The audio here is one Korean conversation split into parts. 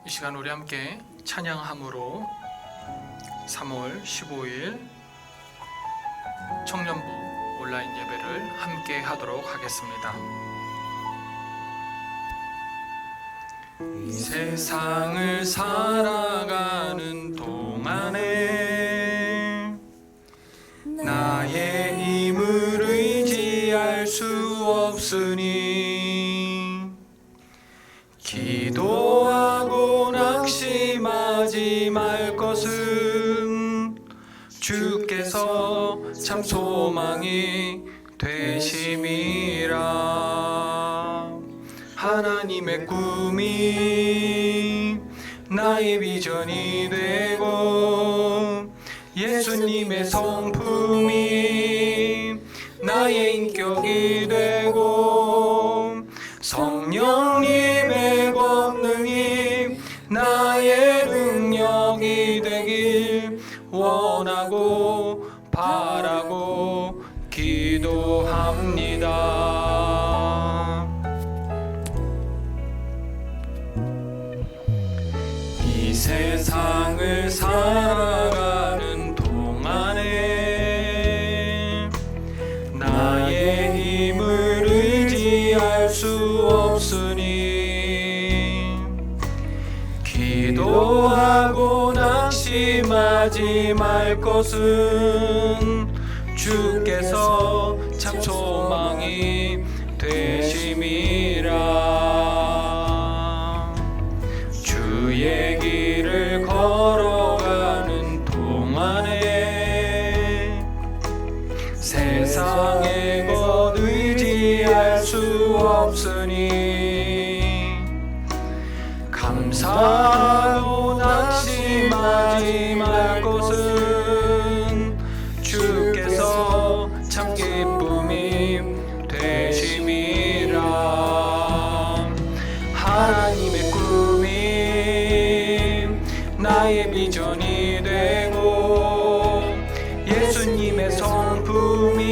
이 시간 우리 함께 찬양함으로 3월 15일 청년부 온라인 예배를 함께 하도록 하겠습니다. 이 세상을 살아가는 동안에 나의 힘을 의지할 수 없으니 기도하고 낙심하지 말 것은 주께서 참 소망이 되심이라. 하나님의 꿈이 나의 비전이 되고 예수님의 성품이 나의 인격이 되고 성령님의 권능이 나의 능력이 되길 원하고 바라고 기도합니다. 이 세상을 살아가는 동안에 나의 힘을 의지할 수 없으니 기도하고 낙심하지 말 것은 주께서 참 소망이 되심이라. 주의 길을 걸어가는 동안에 세상의 것 의지할 수 없으니 감사하고 낙심하지 말 것은 주께서 참 기쁨이 되심이라. 하나님의 꿈이 나의 비전이 되고 예수님의 성품이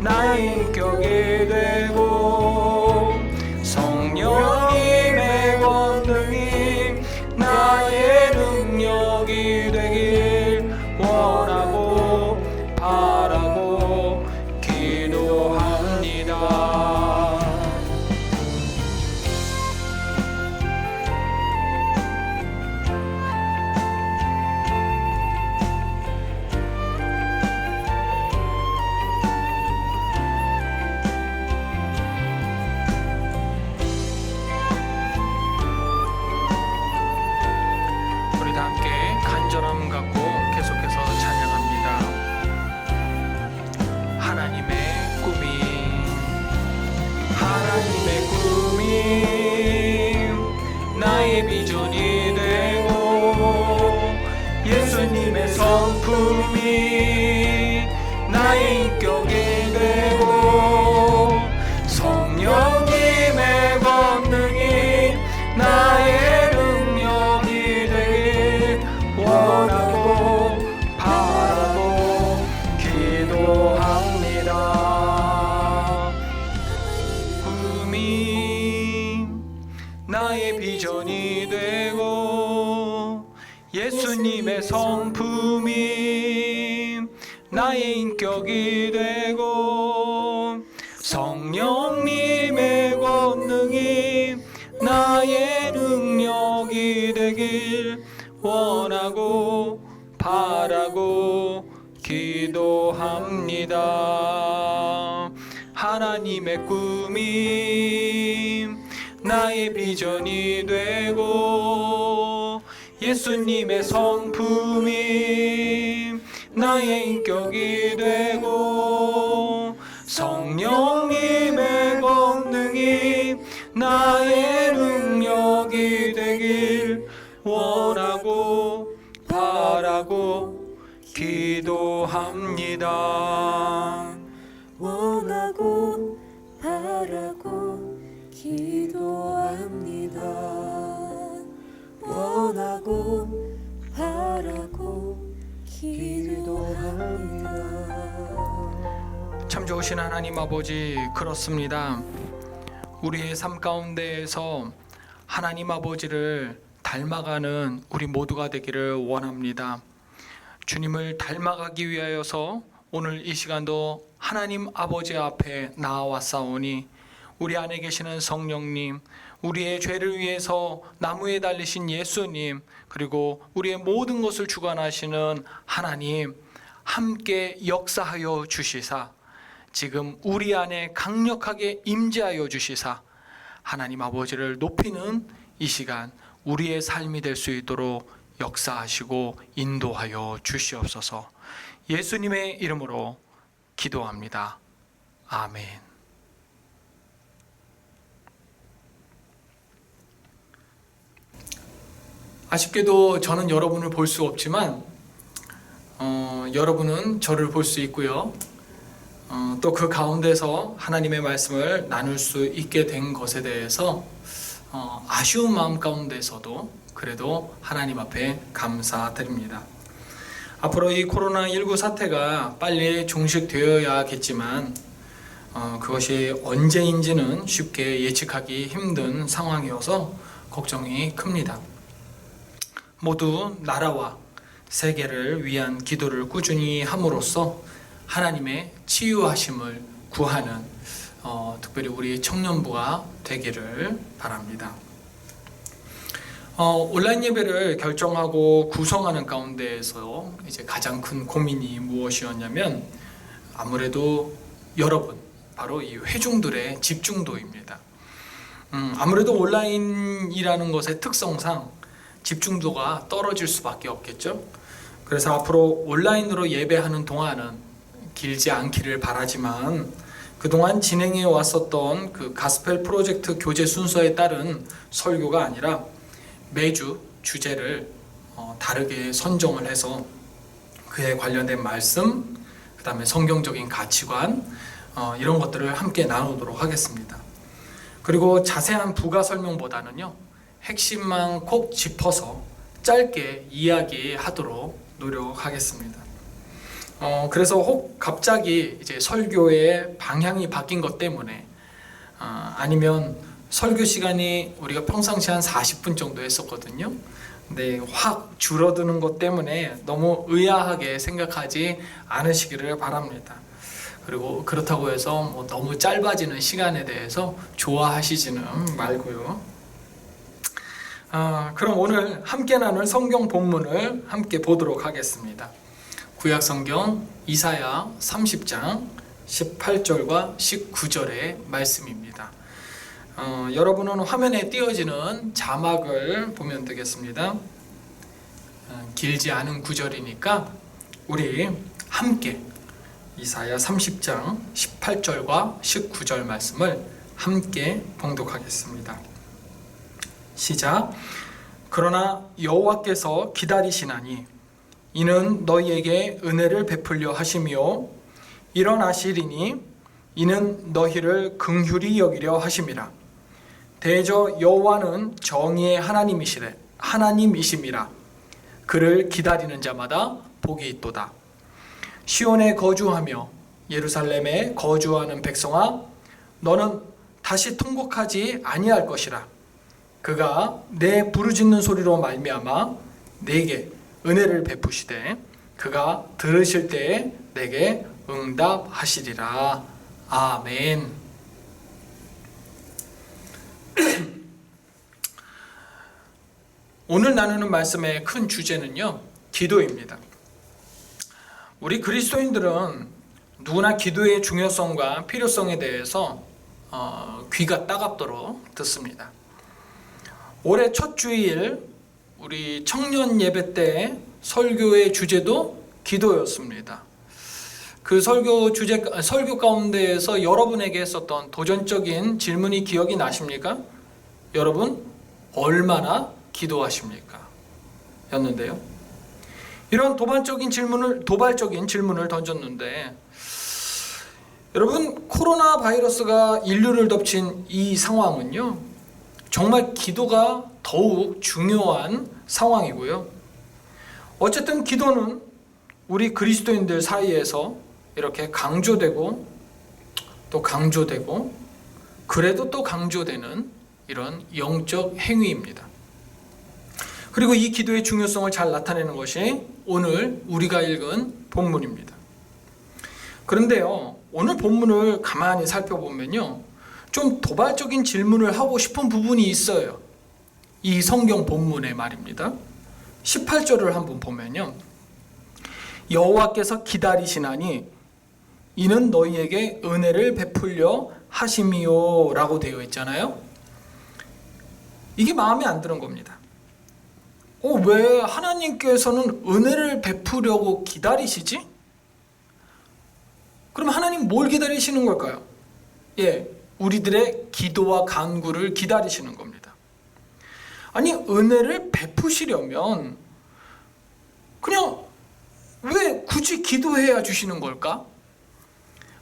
나의 인격이 되고 성령님의 권능이 나의 능력이 되길 원하고 바라고 기도합니다. 우리 다 함께 간절함 갖고 계속해서 찬양합니다. 하나님의 꿈이 나의 비전이 되고 예수님의 성품이 나의 인격이 되고 성령님의 권능이 나의 능력이 되길 원하고 바라고 기도합니다. 꿈이 나의 비전이 되고 예수님의 성품이 나의 인격이 되고 성령님의 권능이 나의 능력이 되길 원하고 바라고 기도합니다. 하나님의 꿈이 나의 비전이 되고 예수님의 성품이 나의 인격이 되고 성령님의 권능이 나의 능력이 되길 원하고 바라고 기도합니다. 원하고 바라고 기도합니다. 원하고 바라고 기도합니다. 참 좋으신 하나님 아버지, 그렇습니다. 우리의 삶 가운데에서 하나님 아버지를 닮아가는 우리 모두가 되기를 원합니다. 주님을 닮아가기 위하여서 오늘 이 시간도 하나님 아버지 앞에 나아왔사오니 우리 안에 계시는 성령님, 우리의 죄를 위해서 나무에 달리신 예수님, 그리고 우리의 모든 것을 주관하시는 하나님 함께 역사하여 주시사 지금 우리 안에 강력하게 임재하여 주시사 하나님 아버지를 높이는 이 시간 우리의 삶이 될 수 있도록 역사하시고 인도하여 주시옵소서. 예수님의 이름으로 기도합니다. 아멘. 아쉽게도 저는 여러분을 볼 수 없지만 여러분은 저를 볼 수 있고요. 또 그 가운데서 하나님의 말씀을 나눌 수 있게 된 것에 대해서 아쉬운 마음 가운데서도 그래도 하나님 앞에 감사드립니다. 앞으로 이 코로나19 사태가 빨리 종식되어야겠지만 그것이 언제인지는 쉽게 예측하기 힘든 상황이어서 걱정이 큽니다. 모두 나라와 세계를 위한 기도를 꾸준히 함으로써 하나님의 치유하심을 구하는 특별히 우리 청년부가 되기를 바랍니다. 온라인 예배를 결정하고 구성하는 가운데에서 이제 가장 큰 고민이 무엇이었냐면 아무래도 여러분, 바로 이 회중들의 집중도입니다. 아무래도 온라인이라는 것의 특성상 집중도가 떨어질 수밖에 없겠죠. 그래서 앞으로 온라인으로 예배하는 동안은 길지 않기를 바라지만 그동안 진행해 왔었던 그 가스펠 프로젝트 교재 순서에 따른 설교가 아니라 매주 주제를 다르게 선정을 해서 그에 관련된 말씀, 그 다음에 성경적인 가치관 이런 것들을 함께 나누도록 하겠습니다. 그리고 자세한 부가 설명보다는요, 핵심만 콕 짚어서 짧게 이야기하도록 노력하겠습니다. 그래서 혹 갑자기 이제 설교의 방향이 바뀐 것 때문에 아니면 설교 시간이 우리가 평상시 한 40분 정도 했었거든요. 근데 확 줄어드는 것 때문에 너무 의아하게 생각하지 않으시기를 바랍니다. 그리고 그렇다고 해서 뭐 너무 짧아지는 시간에 대해서 좋아하시지는 말고요. 그럼 오늘 함께 나눌 성경 본문을 함께 보도록 하겠습니다. 구약 성경 이사야 30장 18절과 19절의 말씀입니다. 여러분은 화면에 띄어지는 자막을 보면 되겠습니다. 길지 않은 구절이니까 우리 함께 이사야 30장 18절과 19절 말씀을 함께 봉독하겠습니다. 시작. 그러나 여호와께서 기다리시나니 이는 너희에게 은혜를 베풀려 하심이요 일어나시리니 이는 너희를 긍휼히 여기려 하심이라. 대저 여호와는 정의의 하나님이심이라. 그를 기다리는 자마다 복이 있도다. 시온에 거주하며 예루살렘에 거주하는 백성아, 너는 다시 통곡하지 아니할 것이라. 그가 내 부르짖는 소리로 말미암아 내게 은혜를 베푸시되 그가 들으실 때에 내게 응답하시리라. 아멘. 오늘 나누는 말씀의 큰 주제는요, 기도입니다. 우리 그리스도인들은 누구나 기도의 중요성과 필요성에 대해서 귀가 따갑도록 듣습니다. 올해 첫 주일 우리 청년 예배 때 설교의 주제도 기도였습니다. 그 설교 가운데에서 여러분에게 했었던 도전적인 질문이 기억이 나십니까? 여러분, 얼마나 기도하십니까? 였는데요. 이런 도발적인 질문을 던졌는데, 여러분, 코로나 바이러스가 인류를 덮친 이 상황은요, 정말 기도가 더욱 중요한 상황이고요. 어쨌든 기도는 우리 그리스도인들 사이에서 이렇게 강조되고 또 강조되고 그래도 또 강조되는 이런 영적 행위입니다. 그리고 이 기도의 중요성을 잘 나타내는 것이 오늘 우리가 읽은 본문입니다. 그런데요, 오늘 본문을 가만히 살펴보면요, 좀 도발적인 질문을 하고 싶은 부분이 있어요. 이 성경 본문의 말입니다. 18절을 한번 보면요, 여호와께서 기다리시나니 이는 너희에게 은혜를 베풀려 하심이요 라고 되어 있잖아요. 이게 마음에 안 드는 겁니다. 왜 하나님께서는 은혜를 베푸려고 기다리시지? 그럼 하나님 뭘 기다리시는 걸까요? 우리들의 기도와 간구를 기다리시는 겁니다. 아니, 은혜를 베푸시려면 그냥 왜 굳이 기도해야 주시는 걸까?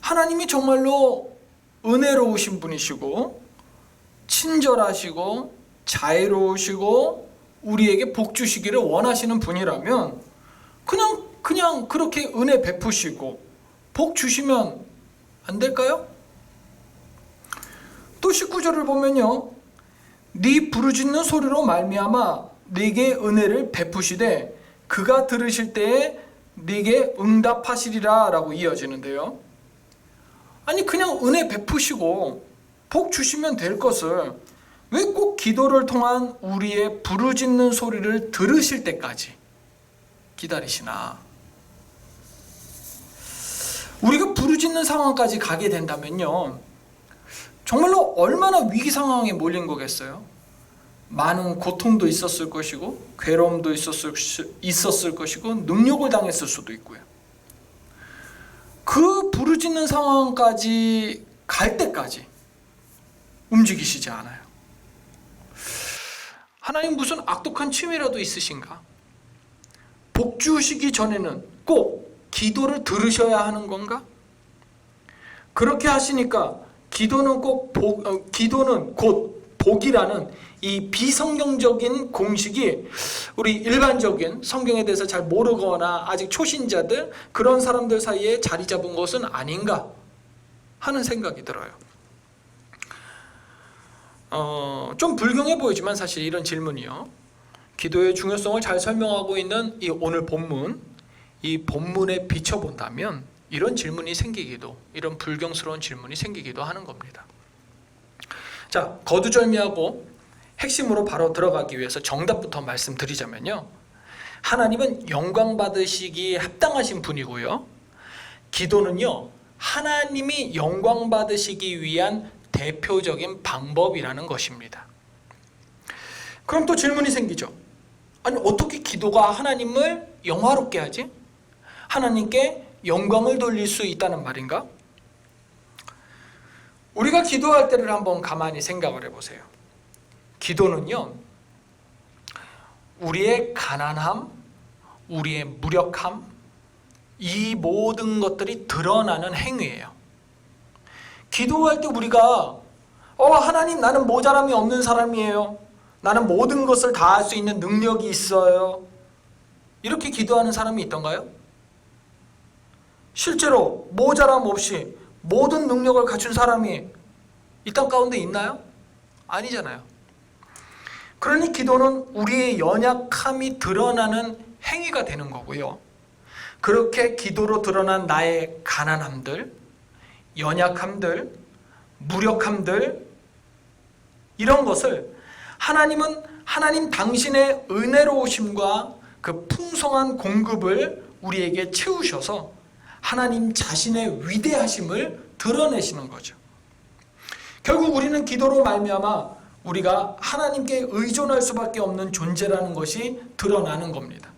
하나님이 정말로 은혜로우신 분이시고 친절하시고 자애로우시고 우리에게 복 주시기를 원하시는 분이라면 그냥 그렇게 은혜 베푸시고 복 주시면 안 될까요? 또 19절을 보면요, 네 부르짖는 소리로 말미암아 네게 은혜를 베푸시되 그가 들으실 때에 네게 응답하시리라 라고 이어지는데요. 아니, 그냥 은혜 베푸시고 복 주시면 될 것을 왜 꼭 기도를 통한 우리의 부르짖는 소리를 들으실 때까지 기다리시나? 우리가 부르짖는 상황까지 가게 된다면요, 정말로 얼마나 위기 상황에 몰린 거겠어요? 많은 고통도 있었을 것이고 괴로움도 있었을 것이고 능욕을 당했을 수도 있고요. 그 부르짖는 상황까지 갈 때까지 움직이시지 않아요. 하나님 무슨 악독한 취미라도 있으신가? 복 주시기 전에는 꼭 기도를 들으셔야 하는 건가? 그렇게 하시니까 기도는 곧 복이라는 이 비성경적인 공식이 우리 일반적인 성경에 대해서 잘 모르거나 아직 초신자들, 그런 사람들 사이에 자리 잡은 것은 아닌가 하는 생각이 들어요. 좀 불경해 보이지만 사실 이런 질문이요, 기도의 중요성을 잘 설명하고 있는 이 오늘 본문, 이 본문에 비춰본다면 이런 질문이 생기기도, 이런 불경스러운 질문이 생기기도 하는 겁니다. 자, 거두절미하고 핵심으로 바로 들어가기 위해서 정답부터 말씀드리자면요, 하나님은 영광 받으시기에 합당하신 분이고요, 기도는요 하나님이 영광 받으시기 위한 대표적인 방법이라는 것입니다. 그럼 또 질문이 생기죠. 아니, 어떻게 기도가 하나님을 영화롭게 하지? 하나님께 영광을 돌릴 수 있다는 말인가? 우리가 기도할 때를 한번 가만히 생각을 해보세요. 기도는요, 우리의 가난함, 우리의 무력함, 이 모든 것들이 드러나는 행위예요. 기도할 때 우리가 하나님, 나는 모자람이 없는 사람이에요, 나는 모든 것을 다 할 수 있는 능력이 있어요, 이렇게 기도하는 사람이 있던가요? 실제로 모자람 없이 모든 능력을 갖춘 사람이 이 땅 가운데 있나요? 아니잖아요. 그러니 기도는 우리의 연약함이 드러나는 행위가 되는 거고요, 그렇게 기도로 드러난 나의 가난함들, 연약함들, 무력함들, 이런 것을 하나님 당신의 은혜로우심과 그 풍성한 공급을 우리에게 채우셔서 하나님 자신의 위대하심을 드러내시는 거죠. 결국 우리는 기도로 말미암아 우리가 하나님께 의존할 수밖에 없는 존재라는 것이 드러나는 겁니다.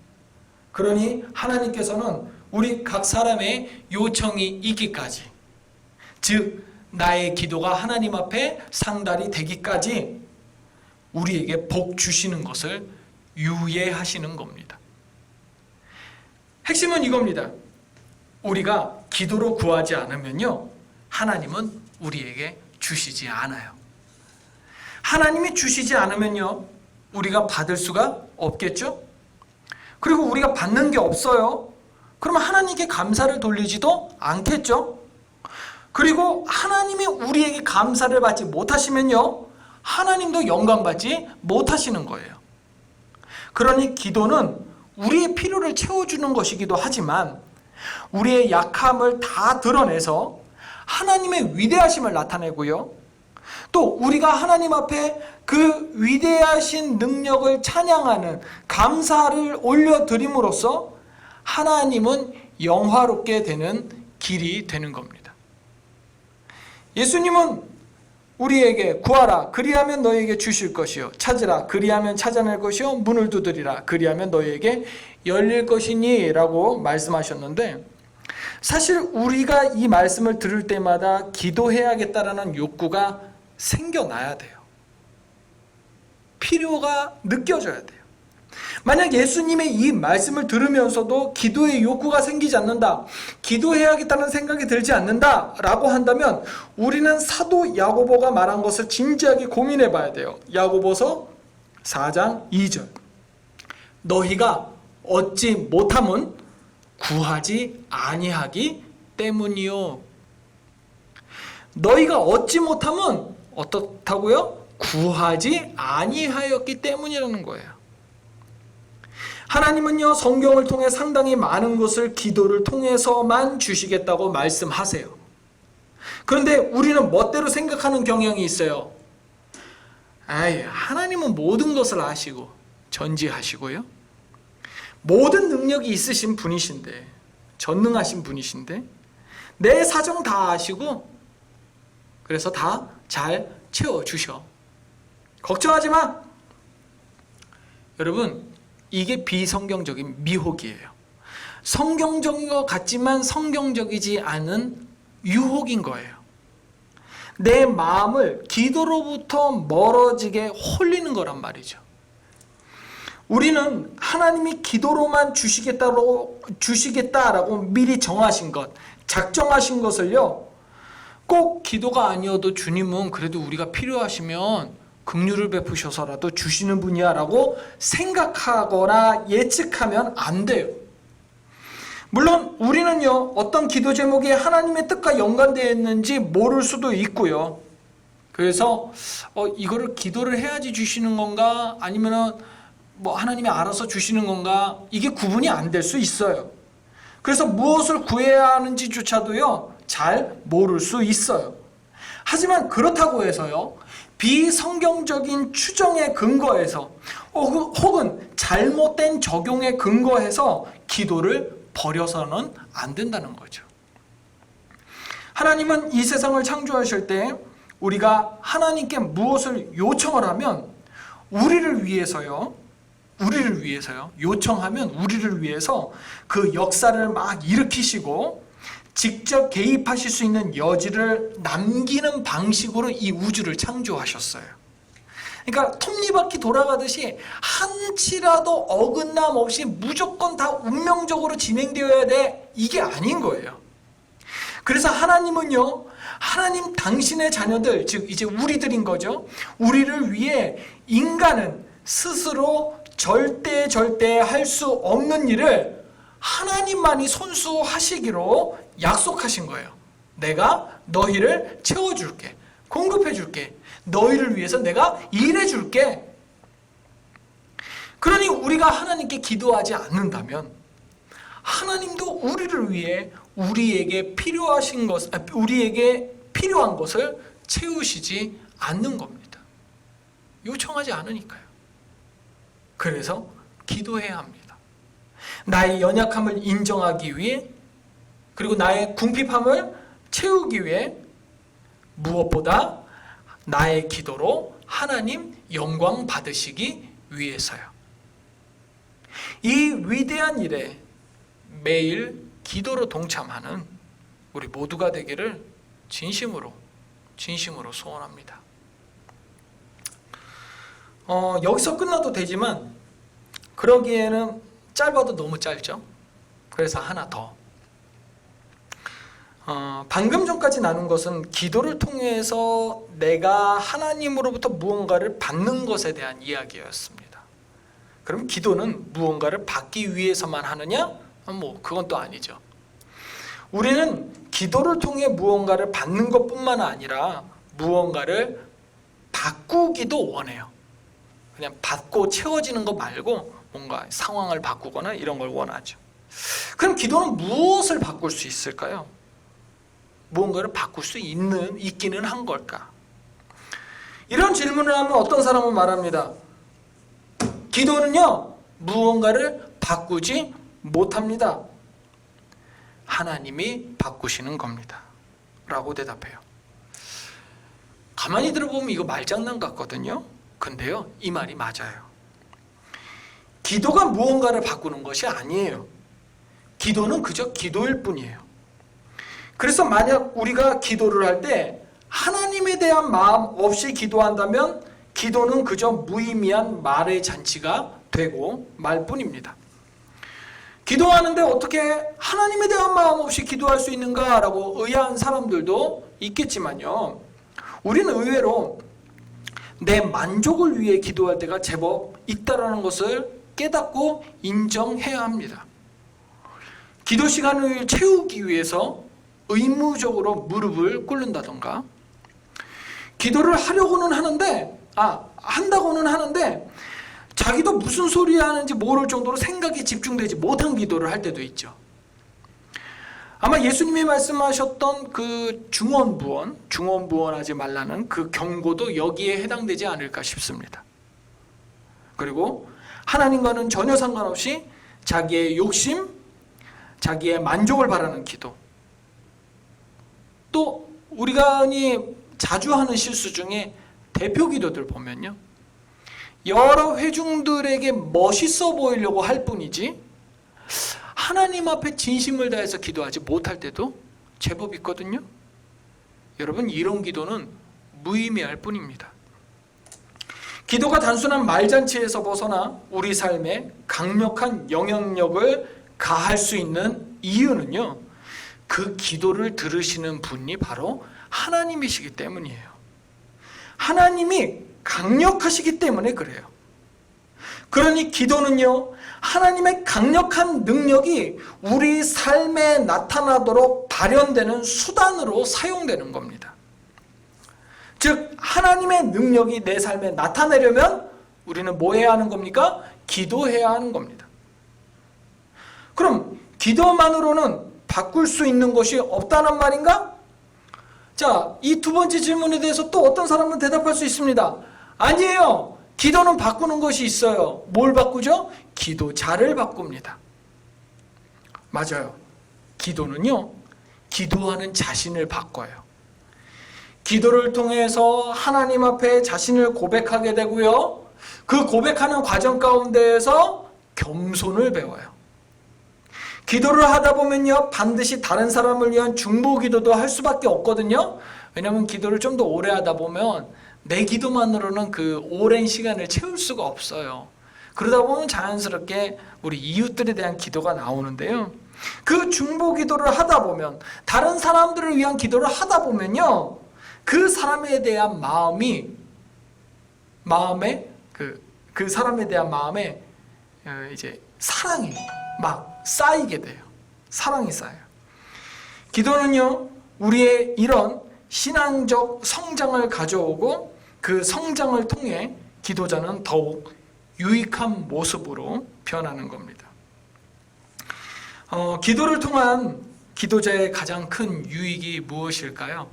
그러니 하나님께서는 우리 각 사람의 요청이 있기까지, 즉 나의 기도가 하나님 앞에 상달이 되기까지 우리에게 복 주시는 것을 유예하시는 겁니다. 핵심은 이겁니다. 우리가 기도로 구하지 않으면요, 하나님은 우리에게 주시지 않아요. 하나님이 주시지 않으면요, 우리가 받을 수가 없겠죠? 그리고 우리가 받는 게 없어요. 그러면 하나님께 감사를 돌리지도 않겠죠? 그리고 하나님이 우리에게 감사를 받지 못하시면요, 하나님도 영광받지 못하시는 거예요. 그러니 기도는 우리의 필요를 채워주는 것이기도 하지만 우리의 약함을 다 드러내서 하나님의 위대하심을 나타내고요. 또 우리가 하나님 앞에 그 위대하신 능력을 찬양하는 감사를 올려드림으로써 하나님은 영화롭게 되는 길이 되는 겁니다. 예수님은 우리에게 구하라 그리하면 너희에게 주실 것이요 찾으라 그리하면 찾아낼 것이요 문을 두드리라 그리하면 너희에게 열릴 것이니 라고 말씀하셨는데, 사실 우리가 이 말씀을 들을 때마다 기도해야겠다라는 욕구가 생겨나야 돼요. 필요가 느껴져야 돼요. 만약 예수님의 이 말씀을 들으면서도 기도의 욕구가 생기지 않는다, 기도해야겠다는 생각이 들지 않는다 라고 한다면 우리는 사도 야고보가 말한 것을 진지하게 고민해 봐야 돼요. 야고보서 4장 2절, 너희가 얻지 못함은 구하지 아니하기 때문이요. 너희가 얻지 못함은 어떻다고요? 구하지 아니하였기 때문이라는 거예요. 하나님은요, 성경을 통해 상당히 많은 것을 기도를 통해서만 주시겠다고 말씀하세요. 그런데 우리는 멋대로 생각하는 경향이 있어요. 하나님은 모든 것을 아시고 전지하시고요, 모든 능력이 있으신 분이신데, 전능하신 분이신데 내 사정 다 아시고 그래서 다 잘 채워주셔. 걱정하지 마. 여러분, 이게 비성경적인 미혹이에요. 성경적인 것 같지만 성경적이지 않은 유혹인 거예요. 내 마음을 기도로부터 멀어지게 홀리는 거란 말이죠. 우리는 하나님이 기도로만 주시겠다라고 미리 정하신 것, 작정하신 것을요, 꼭 기도가 아니어도 주님은 그래도 우리가 필요하시면 긍휼을 베푸셔서라도 주시는 분이야 라고 생각하거나 예측하면 안 돼요. 물론 우리는요, 어떤 기도 제목이 하나님의 뜻과 연관되어 있는지 모를 수도 있고요. 그래서 이거를 기도를 해야지 주시는 건가, 아니면은 하나님이 알아서 주시는 건가, 이게 구분이 안 될 수 있어요. 그래서 무엇을 구해야 하는지조차도요, 잘 모를 수 있어요. 하지만 그렇다고 해서요, 비성경적인 추정에 근거해서 혹은 잘못된 적용에 근거해서 기도를 버려서는 안 된다는 거죠. 하나님은 이 세상을 창조하실 때 우리가 하나님께 무엇을 요청을 하면 우리를 위해서요, 요청하면 우리를 위해서 그 역사를 막 일으키시고 직접 개입하실 수 있는 여지를 남기는 방식으로 이 우주를 창조하셨어요. 그러니까 톱니바퀴 돌아가듯이 한치라도 어긋남 없이 무조건 다 운명적으로 진행되어야 돼, 이게 아닌 거예요. 그래서 하나님은요, 하나님 당신의 자녀들, 즉 이제 우리들인 거죠, 우리를 위해 인간은 스스로 절대 할 수 없는 일을 하나님만이 손수하시기로 약속하신 거예요. 내가 너희를 채워줄게, 공급해줄게, 너희를 위해서 내가 일해줄게. 그러니 우리가 하나님께 기도하지 않는다면 하나님도 우리를 위해 우리에게 필요한 것을 채우시지 않는 겁니다. 요청하지 않으니까요. 그래서 기도해야 합니다. 나의 연약함을 인정하기 위해, 그리고 나의 궁핍함을 채우기 위해, 무엇보다 나의 기도로 하나님 영광 받으시기 위해서요. 이 위대한 일에 매일 기도로 동참하는 우리 모두가 되기를 진심으로 소원합니다. 여기서 끝나도 되지만 그러기에는 짧아도 너무 짧죠. 그래서 하나 더, 방금 전까지 나눈 것은 기도를 통해서 내가 하나님으로부터 무언가를 받는 것에 대한 이야기였습니다. 그럼 기도는 무언가를 받기 위해서만 하느냐? 그건 또 아니죠. 우리는 기도를 통해 무언가를 받는 것뿐만 아니라 무언가를 바꾸기도 원해요. 그냥 받고 채워지는 거 말고 뭔가 상황을 바꾸거나 이런 걸 원하죠. 그럼 기도는 무엇을 바꿀 수 있을까요? 무언가를 바꿀 수 있기는 한 걸까? 이런 질문을 하면 어떤 사람은 말합니다. 기도는요, 무언가를 바꾸지 못합니다. 하나님이 바꾸시는 겁니다. 라고 대답해요. 가만히 들어보면 이거 말장난 같거든요. 근데요, 이 말이 맞아요. 기도가 무언가를 바꾸는 것이 아니에요. 기도는 그저 기도일 뿐이에요. 그래서 만약 우리가 기도를 할 때 하나님에 대한 마음 없이 기도한다면 기도는 그저 무의미한 말의 잔치가 되고 말뿐입니다. 기도하는데 어떻게 하나님에 대한 마음 없이 기도할 수 있는가라고 의아한 사람들도 있겠지만요. 우리는 의외로 내 만족을 위해 기도할 때가 제법 있다라는 것을 깨닫고 인정해야 합니다. 기도 시간을 채우기 위해서 의무적으로 무릎을 꿇는다던가, 기도를 하려고는 하는데, 한다고는 하는데 자기도 무슨 소리 하는지 모를 정도로 생각이 집중되지 못한 기도를 할 때도 있죠. 아마 예수님이 말씀하셨던 그 중언부언하지 말라는 그 경고도 여기에 해당되지 않을까 싶습니다. 그리고 하나님과는 전혀 상관없이 자기의 욕심, 자기의 만족을 바라는 기도. 또 우리가 흔히 자주 하는 실수 중에 대표 기도들 보면요, 여러 회중들에게 멋있어 보이려고 할 뿐이지 하나님 앞에 진심을 다해서 기도하지 못할 때도 제법 있거든요. 여러분, 이런 기도는 무의미할 뿐입니다. 기도가 단순한 말잔치에서 벗어나 우리 삶에 강력한 영향력을 가할 수 있는 이유는요, 그 기도를 들으시는 분이 바로 하나님이시기 때문이에요. 하나님이 강력하시기 때문에 그래요. 그러니 기도는요, 하나님의 강력한 능력이 우리 삶에 나타나도록 발현되는 수단으로 사용되는 겁니다. 즉, 하나님의 능력이 내 삶에 나타내려면 우리는 뭐 해야 하는 겁니까? 기도해야 하는 겁니다. 그럼 기도만으로는 바꿀 수 있는 것이 없다는 말인가? 자, 이 두 번째 질문에 대해서 또 어떤 사람은 대답할 수 있습니다. 아니에요. 기도는 바꾸는 것이 있어요. 뭘 바꾸죠? 기도자를 바꿉니다. 맞아요. 기도는요, 기도하는 자신을 바꿔요. 기도를 통해서 하나님 앞에 자신을 고백하게 되고요, 그 고백하는 과정 가운데에서 겸손을 배워요. 기도를 하다 보면요, 반드시 다른 사람을 위한 중보 기도도 할 수밖에 없거든요. 왜냐하면 기도를 좀 더 오래 하다 보면 내 기도만으로는 그 오랜 시간을 채울 수가 없어요. 그러다 보면 자연스럽게 우리 이웃들에 대한 기도가 나오는데요, 그 중보 기도를 하다 보면, 다른 사람들을 위한 기도를 하다 보면요, 그 사람에 대한 그 사람에 대한 마음에 이제 사랑이 막 쌓이게 돼요. 사랑이 쌓여요. 기도는요, 우리의 이런 신앙적 성장을 가져오고 그 성장을 통해 기도자는 더욱 유익한 모습으로 변하는 겁니다. 기도를 통한 기도자의 가장 큰 유익이 무엇일까요?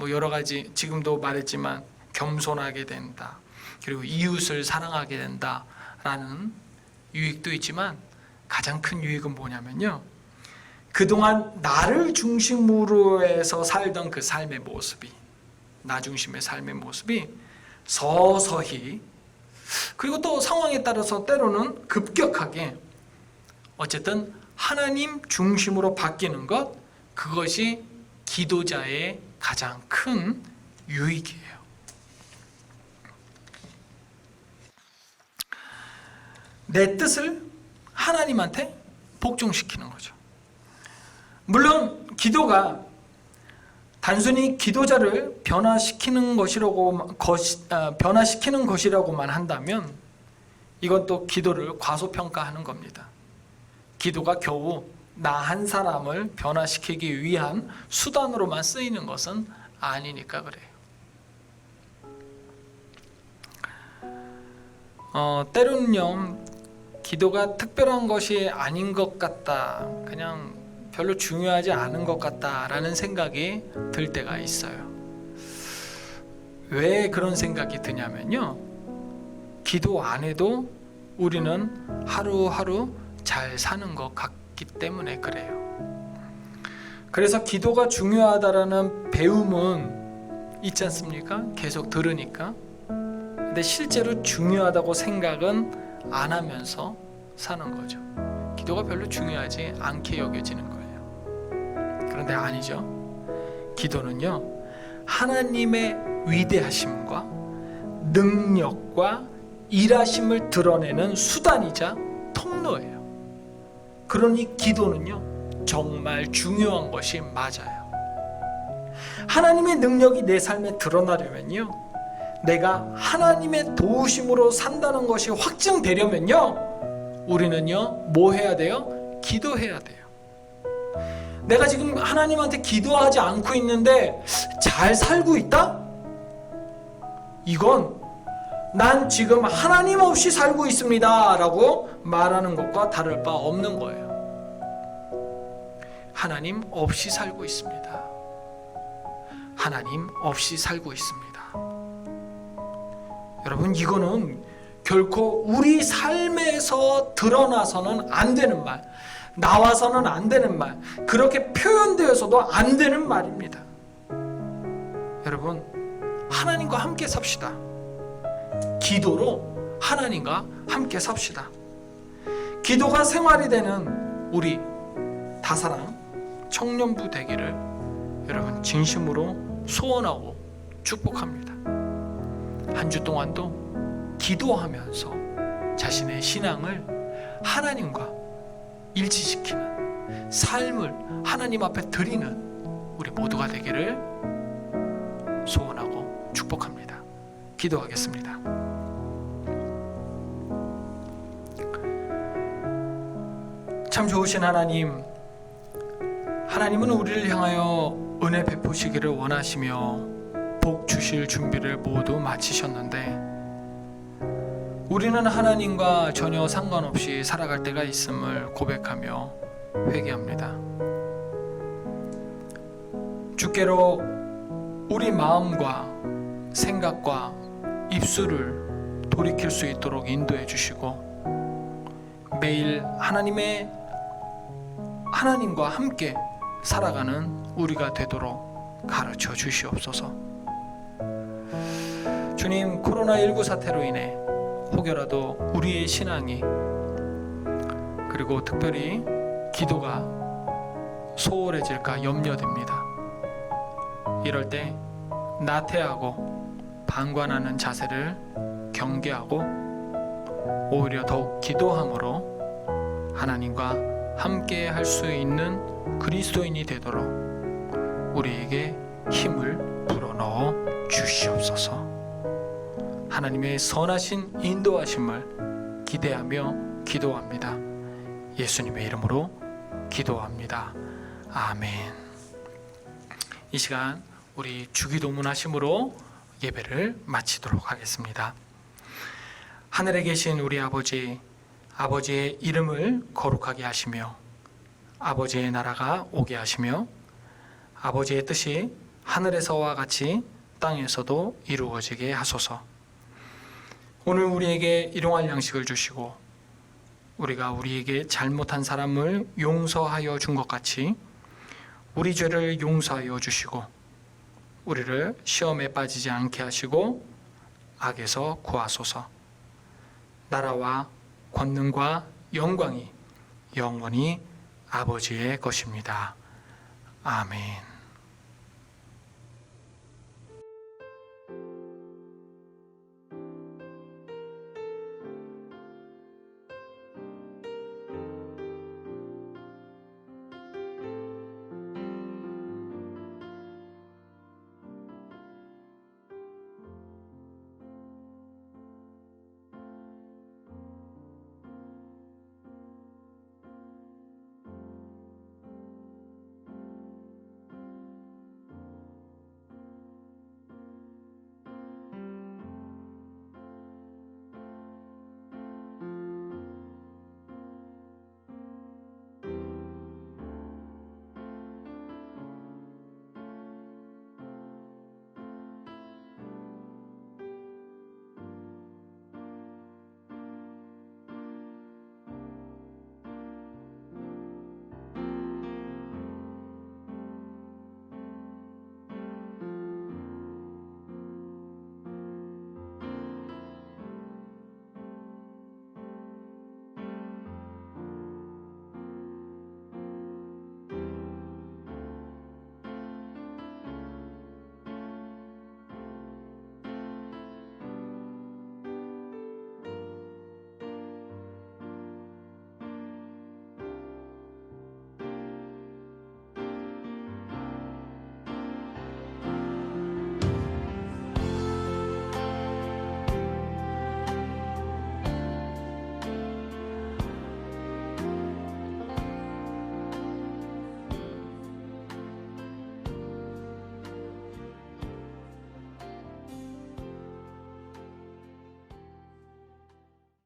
여러 가지, 지금도 말했지만 겸손하게 된다, 그리고 이웃을 사랑하게 된다라는 유익도 있지만 가장 큰 유익은 뭐냐면요, 그동안 나를 중심으로 해서 살던 그 삶의 모습이, 나 중심의 삶의 모습이 서서히, 그리고 또 상황에 따라서 때로는 급격하게 어쨌든 하나님 중심으로 바뀌는 것, 그것이 기도자의 가장 큰 유익이에요. 내 뜻을 하나님한테 복종시키는 거죠. 물론 기도가 단순히 기도자를 변화시키는 것이라고만 한다면 이건 또 기도를 과소평가하는 겁니다. 기도가 겨우 나 한 사람을 변화시키기 위한 수단으로만 쓰이는 것은 아니니까 그래요. 때로는요, 기도가 특별한 것이 아닌 것 같다, 그냥 별로 중요하지 않은 것 같다라는 생각이 들 때가 있어요. 왜 그런 생각이 드냐면요, 기도 안 해도 우리는 하루하루 잘 사는 것 같기 때문에 그래요. 그래서 기도가 중요하다라는 배움은 있지 않습니까? 계속 들으니까. 근데 실제로 중요하다고 생각은 안 하면서 사는 거죠. 기도가 별로 중요하지 않게 여겨지는 거예요. 그런데 아니죠. 기도는요, 하나님의 위대하심과 능력과 일하심을 드러내는 수단이자 통로예요. 그러니 기도는요, 정말 중요한 것이 맞아요. 하나님의 능력이 내 삶에 드러나려면요, 내가 하나님의 도우심으로 산다는 것이 확증되려면요, 우리는요, 뭐 해야 돼요? 기도해야 돼요. 내가 지금 하나님한테 기도하지 않고 있는데 잘 살고 있다? 이건 난 지금 하나님 없이 살고 있습니다 라고 말하는 것과 다를 바 없는 거예요. 하나님 없이 살고 있습니다. 하나님 없이 살고 있습니다. 여러분, 이거는 결코 우리 삶에서 드러나서는 안 되는 말, 나와서는 안 되는 말, 그렇게 표현되어서도 안 되는 말입니다. 여러분, 하나님과 함께 삽시다. 기도로 하나님과 함께 삽시다. 기도가 생활이 되는 우리 다사랑 청년부 되기를 여러분 진심으로 소원하고 축복합니다. 한 주 동안도 기도하면서 자신의 신앙을 하나님과 일치시키는 삶을 하나님 앞에 드리는 우리 모두가 되기를 소원하고 축복합니다. 기도하겠습니다. 참 좋으신 하나님, 하나님은 우리를 향하여 은혜 베푸시기를 원하시며 복 주실 준비를 모두 마치셨는데 우리는 하나님과 전혀 상관없이 살아갈 때가 있음을 고백하며 회개합니다. 주께로 우리 마음과 생각과 입술을 돌이킬 수 있도록 인도해 주시고 매일 하나님과 함께 살아가는 우리가 되도록 가르쳐 주시옵소서. 주님, 코로나19 사태로 인해 혹여라도 우리의 신앙이 그리고 특별히 기도가 소홀해질까 염려됩니다. 이럴 때 나태하고 방관하는 자세를 경계하고 오히려 더욱 기도함으로 하나님과 함께 할 수 있는 그리스도인이 되도록 우리에게 힘을 불어넣어 주시옵소서. 하나님의 선하신 인도하심을 기대하며 기도합니다. 예수님의 이름으로 기도합니다. 아멘. 이 시간 우리 주기도문 하심으로 예배를 마치도록 하겠습니다. 하늘에 계신 우리 아버지, 아버지의 이름을 거룩하게 하시며 아버지의 나라가 오게 하시며 아버지의 뜻이 하늘에서와 같이 땅에서도 이루어지게 하소서. 오늘 우리에게 일용할 양식을 주시고 우리가 우리에게 잘못한 사람을 용서하여 준 것 같이 우리 죄를 용서하여 주시고 우리를 시험에 빠지지 않게 하시고 악에서 구하소서. 나라와 권능과 영광이 영원히 아버지의 것입니다. 아멘.